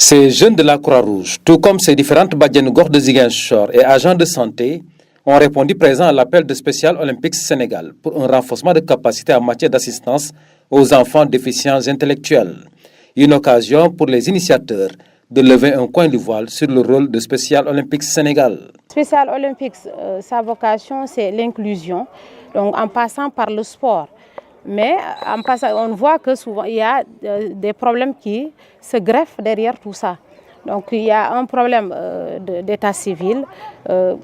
Ces jeunes de la Croix-Rouge, tout comme ces différentes Badianougor de Ziguinchor et agents de santé, ont répondu présent à l'appel de Special Olympics Sénégal pour un renforcement de capacité en matière d'assistance aux enfants déficients intellectuels. Une occasion pour les initiateurs de lever un coin du voile sur le rôle de Special Olympics Sénégal. Special Olympics, sa vocation, c'est l'inclusion, donc en passant par le sport. Mais en passant, on voit que souvent il y a des problèmes qui se greffent derrière tout ça. Donc il y a un problème d'état civil.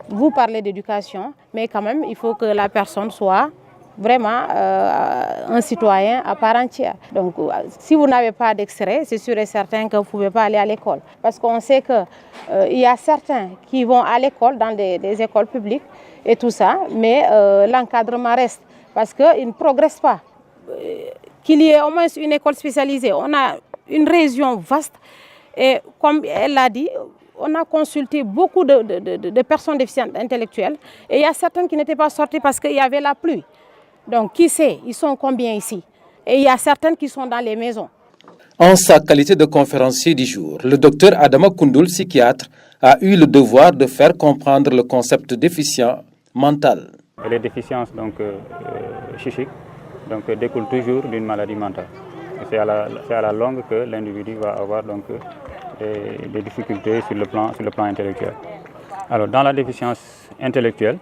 Vous parlez d'éducation, mais quand même il faut que la personne soit vraiment un citoyen à part entière. Donc si vous n'avez pas d'extrait, c'est sûr et certain que vous ne pouvez pas aller à l'école. Parce qu'on sait qu'il y a certains qui vont à l'école dans des écoles publiques et tout ça, mais l'encadrement reste parce qu'ils ne progressent pas. Qu'il y ait au moins une école spécialisée. On a une région vaste et comme elle l'a dit, on a consulté beaucoup de personnes déficientes intellectuelles et il y a certaines qui n'étaient pas sorties parce qu'il y avait la pluie. Donc qui sait, ils sont combien ici? Et il y a certaines qui sont dans les maisons. En sa qualité de conférencier du jour, le docteur Adama Koundoul, psychiatre, a eu le devoir de faire comprendre le concept de déficient mental. Les déficiences psychiques découlent toujours d'une maladie mentale. C'est à la longue que l'individu va avoir des difficultés sur le plan intellectuel. Alors dans la déficience intellectuelle,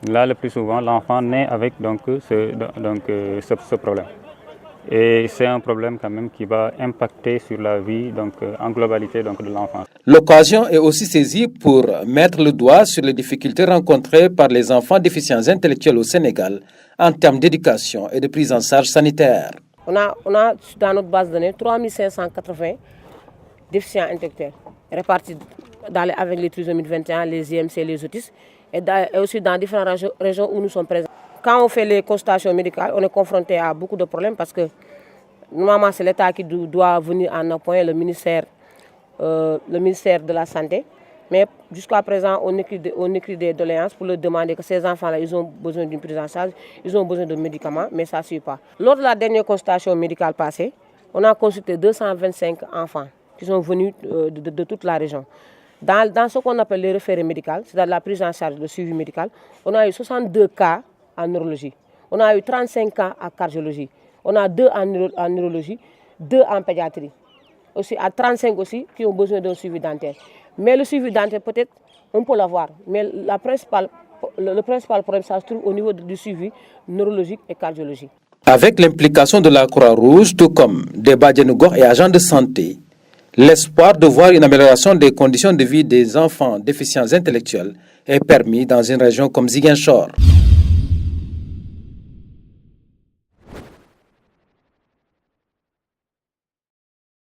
là le plus souvent l'enfant naît avec ce problème. Et c'est un problème quand même qui va impacter sur la vie en globalité de l'enfant. L'occasion est aussi saisie pour mettre le doigt sur les difficultés rencontrées par les enfants déficients intellectuels au Sénégal en termes d'éducation et de prise en charge sanitaire. On a dans notre base de données 3580 déficients intellectuels répartis avec les trisomie 21, les IMC, les autistes et aussi dans différentes régions où nous sommes présents. Quand on fait les consultations médicales, on est confronté à beaucoup de problèmes parce que normalement c'est l'État qui doit venir en appoint le ministère de la Santé. Mais jusqu'à présent, on écrit des doléances pour leur demander que ces enfants-là, ils ont besoin d'une prise en charge, ils ont besoin de médicaments, mais ça ne suit pas. Lors de la dernière consultation médicale passée, on a consulté 225 enfants qui sont venus de toute la région. Dans ce qu'on appelle les référés médicaux, c'est-à-dire la prise en charge, le suivi médical, on a eu 62 cas en neurologie, on a eu 35 cas en cardiologie, on a 2 en neurologie, 2 en pédiatrie. Aussi, à 35 aussi qui ont besoin d'un suivi dentaire. Mais le suivi dentaire, peut-être, on peut l'avoir. Mais le principal problème, ça se trouve au niveau du suivi neurologique et cardiologique. Avec l'implication de la Croix-Rouge, tout comme des Badianougor et agents de santé, l'espoir de voir une amélioration des conditions de vie des enfants déficients intellectuels est permis dans une région comme Ziguinchor.